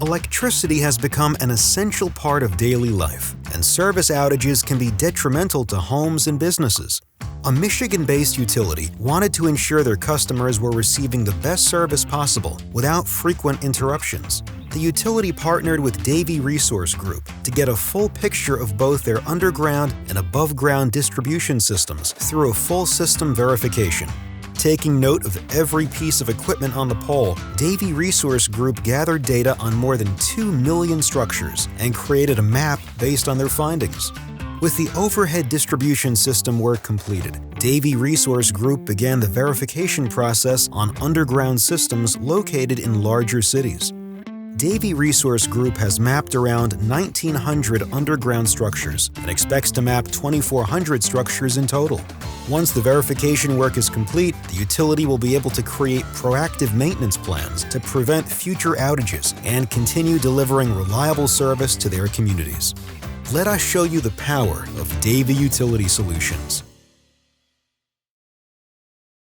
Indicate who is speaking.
Speaker 1: Electricity has become an essential part of daily life, and service outages can be detrimental to homes and businesses. A Michigan-based utility wanted to ensure their customers were receiving the best service possible without frequent interruptions. The utility partnered with Davey Resource Group to get a full picture of both their underground and above-ground distribution systems through a full system verification. Taking note of every piece of equipment on the pole, Davey Resource Group gathered data on more than 2 million structures and created a map based on their findings. With the overhead distribution system work completed, Davey Resource Group began the verification process on underground systems located in larger cities. Davey Resource Group has mapped around 1,900 underground structures and expects to map 2,400 structures in total. Once the verification work is complete, the utility will be able to create proactive maintenance plans to prevent future outages and continue delivering reliable service to their communities. Let us show you the power of Davey Utility Solutions.